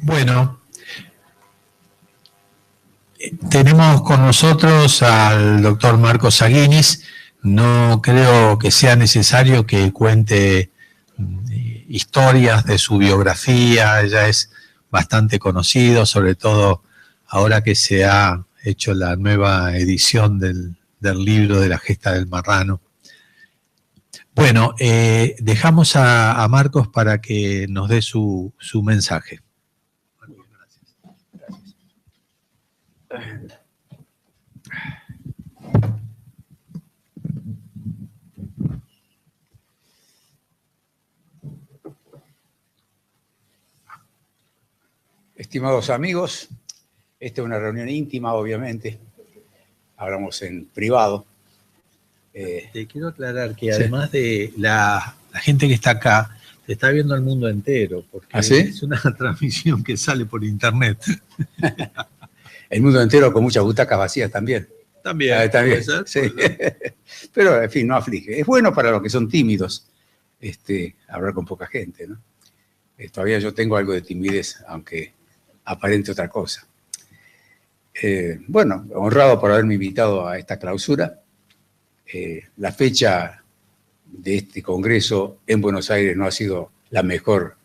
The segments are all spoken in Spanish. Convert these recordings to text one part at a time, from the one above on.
Bueno, tenemos con nosotros al doctor Marcos Aguinis. No creo que sea necesario que cuente historias de su biografía, ya es bastante conocido, sobre todo ahora que se ha hecho la nueva edición del libro de la gesta del marrano. Bueno, dejamos a Marcos para que nos dé su mensaje. Estimados amigos, esta es una reunión íntima, obviamente. Hablamos en privado. Te quiero aclarar que además de la gente que está acá, te está viendo el mundo entero, porque ¿Ah, sí? es una transmisión que sale por internet. El mundo entero con muchas butacas vacías también. También. También, sí. Pero, en fin, no aflige. Es bueno para los que son tímidos hablar con poca gente, ¿no? Todavía yo tengo algo de timidez, aunque aparente otra cosa. Bueno, honrado por haberme invitado a esta clausura. La fecha de este congreso en Buenos Aires no ha sido la mejor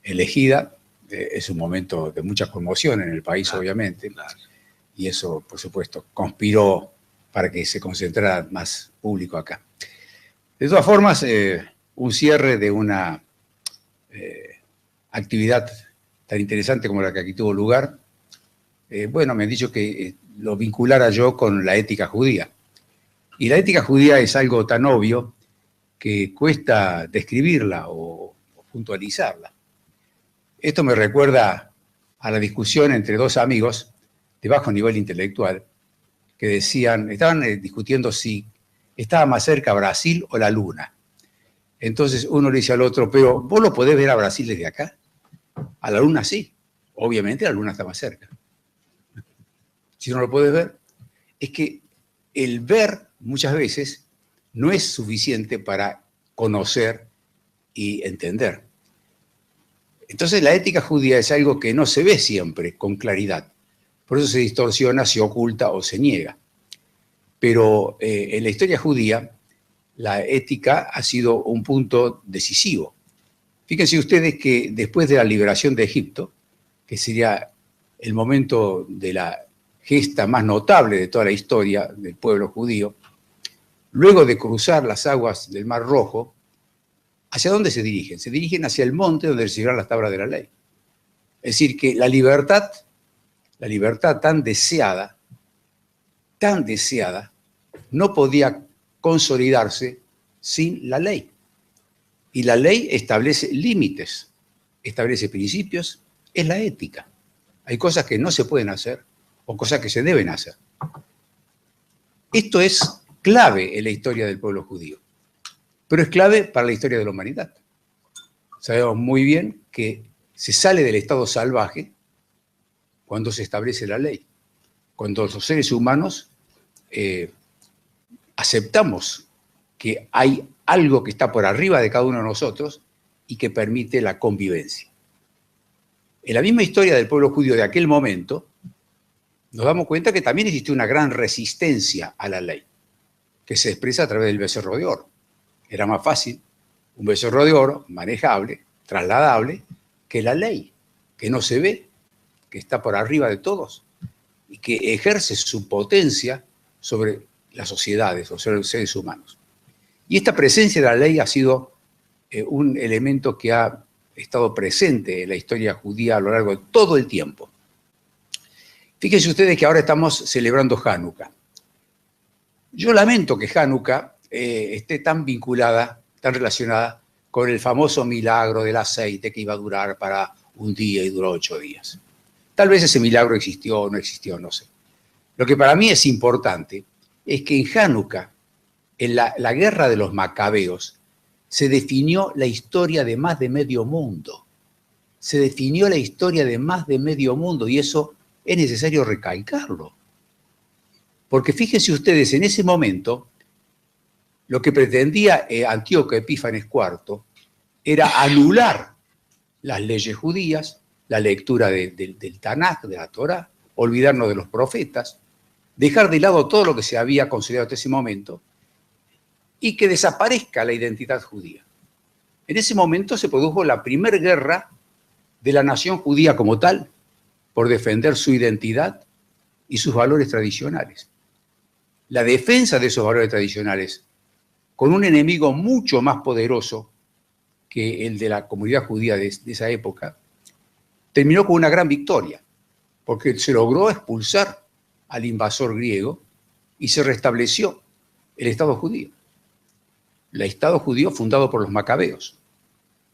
elegida. Es un momento de mucha conmoción en el país, claro, obviamente. Claro. Y eso, por supuesto, conspiró para que se concentrara más público acá. De todas formas, un cierre de una actividad tan interesante como la que aquí tuvo lugar, bueno, me han dicho que lo vinculara yo con la ética judía. Y la ética judía es algo tan obvio que cuesta describirla o puntualizarla. Esto me recuerda a la discusión entre dos amigos de bajo nivel intelectual que decían, estaban discutiendo si estaba más cerca Brasil o la Luna. Entonces uno le dice al otro, pero ¿vos lo podés ver a Brasil desde acá? A la Luna sí. Obviamente la Luna está más cerca. Si no lo puedes ver, es que el ver muchas veces no es suficiente para conocer y entender. Entonces la ética judía es algo que no se ve siempre con claridad. Por eso se distorsiona, se oculta o se niega. Pero en la historia judía, la ética ha sido un punto decisivo. Fíjense ustedes que después de la liberación de Egipto, que sería el momento de la gesta más notable de toda la historia del pueblo judío, luego de cruzar las aguas del Mar Rojo, ¿hacia dónde se dirigen? Se dirigen hacia el monte donde recibirán las tablas de la ley. Es decir, que la libertad tan deseada, no podía consolidarse sin la ley. Y la ley establece límites, establece principios, es la ética. Hay cosas que no se pueden hacer o cosas que se deben hacer. Esto es clave en la historia del pueblo judío, pero es clave para la historia de la humanidad. Sabemos muy bien que se sale del estado salvaje cuando se establece la ley, cuando los seres humanos aceptamos que hay algo que está por arriba de cada uno de nosotros y que permite la convivencia. En la misma historia del pueblo judío de aquel momento, nos damos cuenta que también existe una gran resistencia a la ley, que se expresa a través del becerro de oro. Era más fácil un becerro de oro, manejable, trasladable, que la ley, que no se ve, que está por arriba de todos y que ejerce su potencia sobre las sociedades o sobre los seres humanos. Y esta presencia de la ley ha sido un elemento que ha estado presente en la historia judía a lo largo de todo el tiempo. Fíjense ustedes que ahora estamos celebrando Hanukkah. Yo lamento que Hanukkah esté tan vinculada, tan relacionada con el famoso milagro del aceite que iba a durar para un día y duró 8 días. Tal vez ese milagro existió o no existió, no sé. Lo que para mí es importante es que en Hanukkah, en la guerra de los macabeos, se definió la historia de más de medio mundo. Se definió la historia de más de medio mundo y eso es necesario recalcarlo. Porque fíjense ustedes, en ese momento, lo que pretendía Antíoco Epífanes IV era anular las leyes judías, la lectura del Tanaj, de la Torá, olvidarnos de los profetas, dejar de lado todo lo que se había considerado hasta ese momento y que desaparezca la identidad judía. En ese momento se produjo la primera guerra de la nación judía como tal por defender su identidad y sus valores tradicionales. La defensa de esos valores tradicionales con un enemigo mucho más poderoso que el de la comunidad judía de esa época, terminó con una gran victoria, porque se logró expulsar al invasor griego y se restableció el Estado judío. El Estado judío fundado por los macabeos,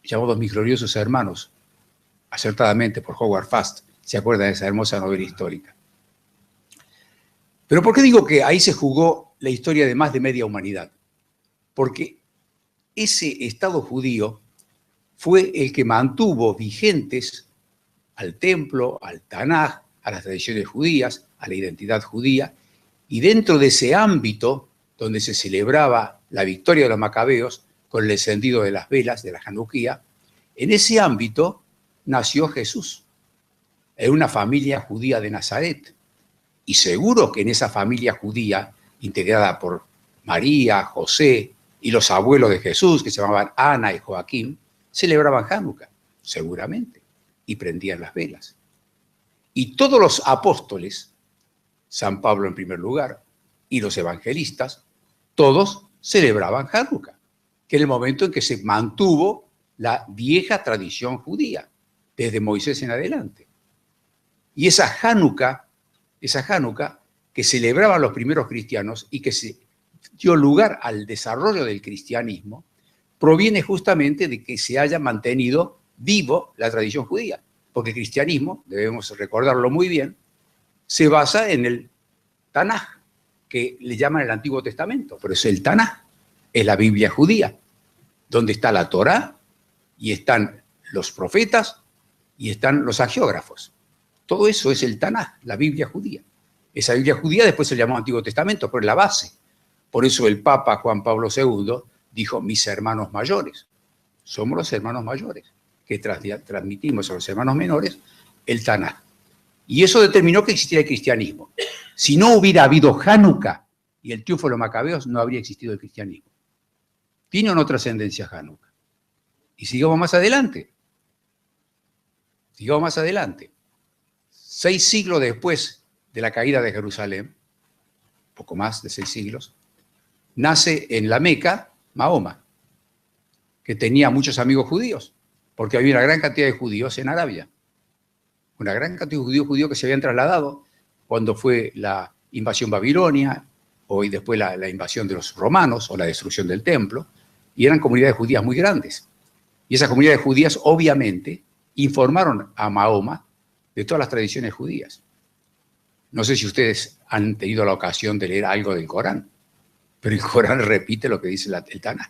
llamados mis gloriosos hermanos, acertadamente por Howard Fast, se acuerda de esa hermosa novela histórica. Pero ¿por qué digo que ahí se jugó la historia de más de media humanidad? Porque ese Estado judío fue el que mantuvo vigentes al templo, al Tanaj, a las tradiciones judías, a la identidad judía, y dentro de ese ámbito donde se celebraba la victoria de los macabeos con el encendido de las velas de la Januquía, en ese ámbito nació Jesús, en una familia judía de Nazaret. Y seguro que en esa familia judía, integrada por María, José y los abuelos de Jesús, que se llamaban Ana y Joaquín, celebraban Hanukkah, seguramente, y prendían las velas. Y todos los apóstoles, San Pablo en primer lugar, y los evangelistas, todos celebraban Hanukkah, que era el momento en que se mantuvo la vieja tradición judía, desde Moisés en adelante. Y esa Hanukkah que celebraban los primeros cristianos y que se dio lugar al desarrollo del cristianismo, proviene justamente de que se haya mantenido vivo la tradición judía. Porque el cristianismo, debemos recordarlo muy bien, se basa en el Tanaj, que le llaman el Antiguo Testamento. Pero es el Tanaj, es la Biblia judía, donde está la Torá, y están los profetas, y están los hagiógrafos. Todo eso es el Tanaj, la Biblia judía. Esa Biblia judía después se llamó Antiguo Testamento, pero es la base. Por eso el Papa Juan Pablo II dijo, mis hermanos mayores. Somos los hermanos mayores, que transmitimos a los hermanos menores el Tanaj. Y eso determinó que existiera el cristianismo. Si no hubiera habido Hanukkah y el triunfo de los macabeos, no habría existido el cristianismo. Tiene o no trascendencia Hanukkah. Y sigamos más adelante. 6 siglos después de la caída de Jerusalén, poco más de 6 siglos, nace en la Meca Mahoma, que tenía muchos amigos judíos, porque había una gran cantidad de judíos en Arabia. Una gran cantidad de judíos que se habían trasladado cuando fue la invasión babilonia, y después la invasión de los romanos o la destrucción del templo, y eran comunidades judías muy grandes. Y esas comunidades judías, obviamente, informaron a Mahoma de todas las tradiciones judías. No sé si ustedes han tenido la ocasión de leer algo del Corán, pero el Corán repite lo que dice el Tanaj.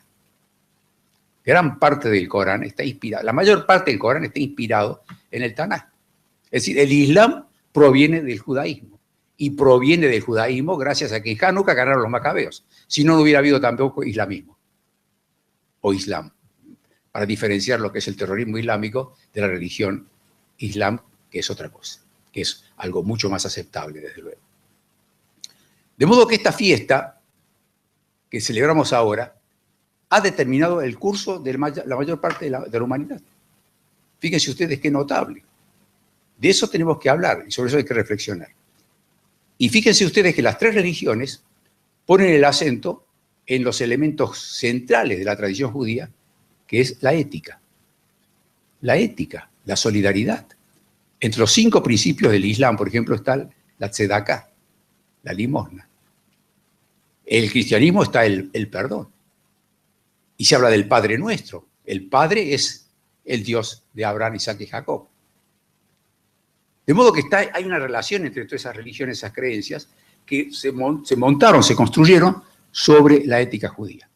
Gran parte del Corán está inspirado, la mayor parte del Corán está inspirado en el Tanaj. Es decir, el Islam proviene del judaísmo, y proviene del judaísmo gracias a que en Hanukkah ganaron los macabeos. Si no, no hubiera habido tampoco islamismo, o islam, para diferenciar lo que es el terrorismo islámico de la religión islam, que es otra cosa, que es algo mucho más aceptable, desde luego. De modo que esta fiesta que celebramos ahora ha determinado el curso de la mayor parte de la humanidad. Fíjense ustedes qué notable. De eso tenemos que hablar y sobre eso hay que reflexionar. Y fíjense ustedes que las 3 religiones ponen el acento en los elementos centrales de la tradición judía, que es la ética. La ética, la solidaridad. Entre los 5 principios del Islam, por ejemplo, está la tzedakah, la limosna. El cristianismo está el perdón. Y se habla del Padre Nuestro. El Padre es el Dios de Abraham, Isaac y Jacob. De modo que hay una relación entre todas esas religiones, esas creencias, que se montaron, se construyeron sobre la ética judía.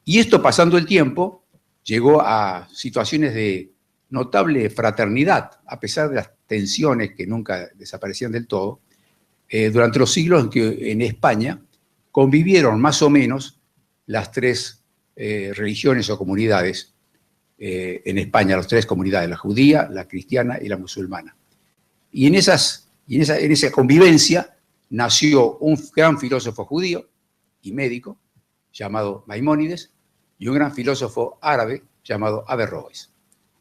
Y esto, pasando el tiempo, llegó a situaciones de notable fraternidad, a pesar de las tensiones que nunca desaparecían del todo, durante los siglos en que en España convivieron más o menos las 3 religiones o comunidades en España las tres comunidades, la judía, la cristiana y la musulmana. Y en esa convivencia nació un gran filósofo judío y médico llamado Maimónides y un gran filósofo árabe llamado Averroes.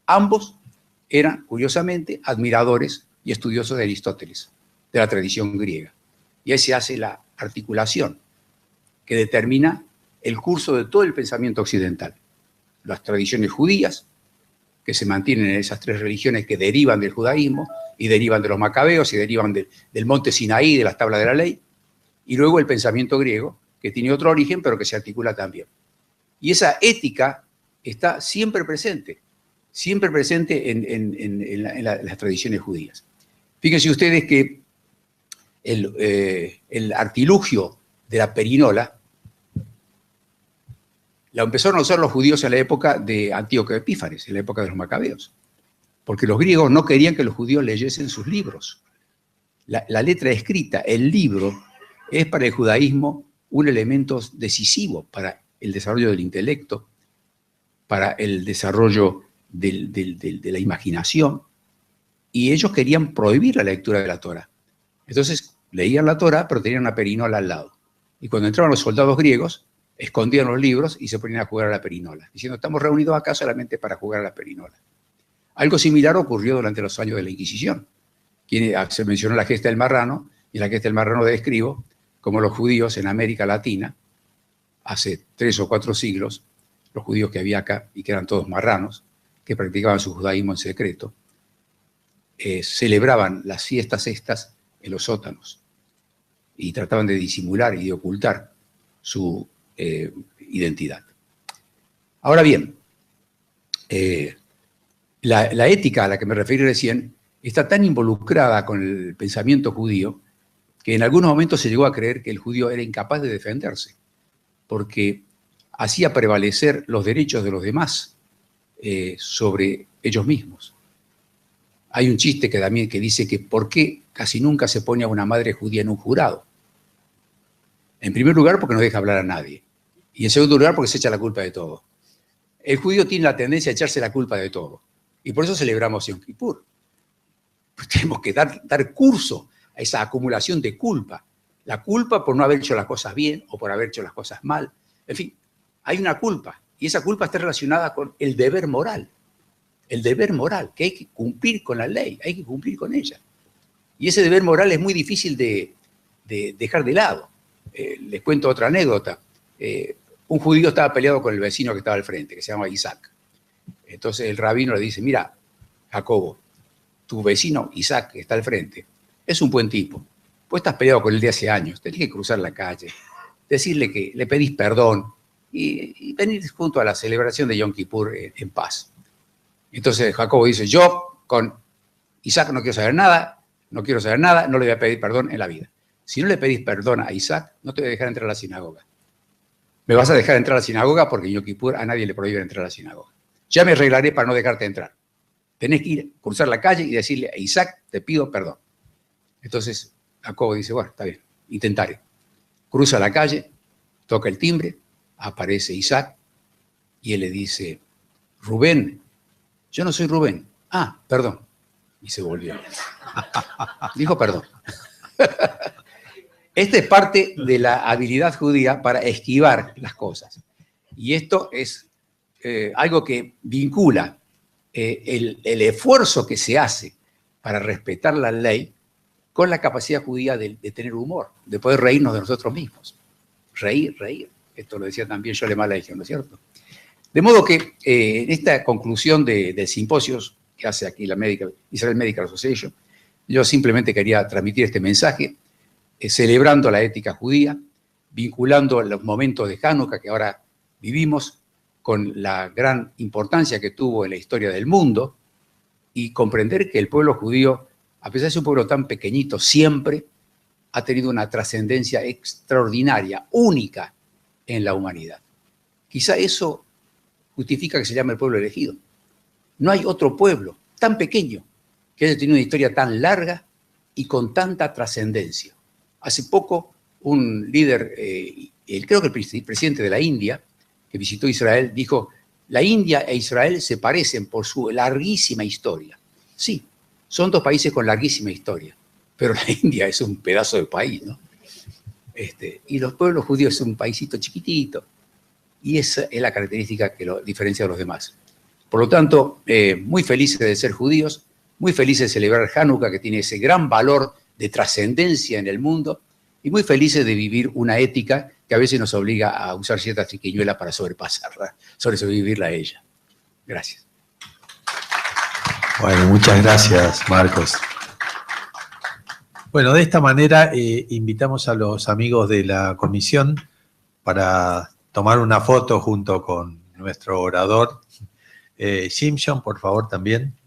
Ambos eran, curiosamente, admiradores y estudiosos de Aristóteles, de la tradición griega. Y ahí se hace la articulación que determina el curso de todo el pensamiento occidental. Las tradiciones judías, que se mantienen en esas tres religiones que derivan del judaísmo, y derivan de los macabeos, y derivan del monte Sinaí, de las tablas de la ley, y luego el pensamiento griego, que tiene otro origen, pero que se articula también. Y esa ética está siempre presente en las tradiciones judías. Fíjense ustedes que el artilugio de la perinola la empezaron a usar los judíos en la época de Antíoco Epífanes, en la época de los macabeos, porque los griegos no querían que los judíos leyesen sus libros. La letra escrita, el libro, es para el judaísmo un elemento decisivo para el desarrollo del intelecto, para el desarrollo de la imaginación, y ellos querían prohibir la lectura de la Torá. Entonces leían la Torá, pero tenían una perinola al lado. Y cuando entraban los soldados griegos, escondían los libros y se ponían a jugar a la perinola, diciendo, estamos reunidos acá solamente para jugar a la perinola. Algo similar ocurrió durante los años de la Inquisición. Se mencionó la gesta del marrano, y la gesta del marrano describo como los judíos en América Latina, hace 3 o 4 siglos, los judíos que había acá, y que eran todos marranos, que practicaban su judaísmo en secreto, celebraban las fiestas estas en los sótanos, y trataban de disimular y de ocultar su identidad. Ahora bien, la ética a la que me referí recién está tan involucrada con el pensamiento judío que en algunos momentos se llegó a creer que el judío era incapaz de defenderse, porque hacía prevalecer los derechos de los demás sobre ellos mismos. Hay un chiste que dice que ¿por qué casi nunca se pone a una madre judía en un jurado? En primer lugar, porque no deja hablar a nadie. Y en segundo lugar, porque se echa la culpa de todo. El judío tiene la tendencia a echarse la culpa de todo. Y por eso celebramos Yom Kippur. Pues tenemos que dar curso a esa acumulación de culpa. La culpa por no haber hecho las cosas bien o por haber hecho las cosas mal. En fin, hay una culpa. Y esa culpa está relacionada con el deber moral. El deber moral, que hay que cumplir con la ley, hay que cumplir con ella. Y ese deber moral es muy difícil de dejar de lado. Les cuento otra anécdota. Un judío estaba peleado con el vecino que estaba al frente, que se llama Isaac. Entonces el rabino le dice, mira, Jacobo, tu vecino Isaac, que está al frente, es un buen tipo. Vos estás peleado con él de hace años, tenés que cruzar la calle, decirle que le pedís perdón y venir junto a la celebración de Yom Kippur en paz. Entonces Jacobo dice, yo con Isaac no quiero saber nada, no le voy a pedir perdón en la vida. Si no le pedís perdón a Isaac, no te voy a dejar entrar a la sinagoga. Me vas a dejar entrar a la sinagoga porque en Yom Kippur a nadie le prohíbe entrar a la sinagoga. Ya me arreglaré para no dejarte entrar. Tenés que ir, cruzar la calle y decirle a Isaac, te pido perdón. Entonces Jacobo dice, bueno, está bien, intentaré. Cruza la calle, toca el timbre, aparece Isaac y él le dice, Rubén, yo no soy Rubén. Ah, perdón. Y se volvió. Dijo perdón. Esta es parte de la habilidad judía para esquivar las cosas. Y esto es algo que vincula el esfuerzo que se hace para respetar la ley con la capacidad judía de tener humor, de poder reírnos de nosotros mismos. Reír. Esto lo decía también Sholem Aleichem, ¿no es cierto? De modo que en esta conclusión del simposio que hace aquí la Israel Medical Association, yo simplemente quería transmitir este mensaje, celebrando la ética judía, vinculando los momentos de Hanukkah que ahora vivimos con la gran importancia que tuvo en la historia del mundo y comprender que el pueblo judío, a pesar de ser un pueblo tan pequeñito, siempre ha tenido una trascendencia extraordinaria, única en la humanidad. Quizá eso justifica que se llame el pueblo elegido. No hay otro pueblo tan pequeño que haya tenido una historia tan larga y con tanta trascendencia. Hace poco un líder, creo que el presidente de la India, que visitó Israel, dijo La India e Israel se parecen por su larguísima historia. Sí, son dos países con larguísima historia, pero la India es un pedazo de país, ¿no? Y los pueblos judíos es un paísito chiquitito. Y esa es la característica que lo diferencia de los demás. Por lo tanto, muy felices de ser judíos, muy felices de celebrar Hanukkah, que tiene ese gran valor de trascendencia en el mundo, y muy felices de vivir una ética que a veces nos obliga a usar ciertas triquiñuelas para sobrepasarla, sobrevivirla a ella. Gracias. Bueno, muchas gracias, Marcos. Bueno, de esta manera invitamos a los amigos de la comisión para tomar una foto junto con nuestro orador. Simpson, por favor, también.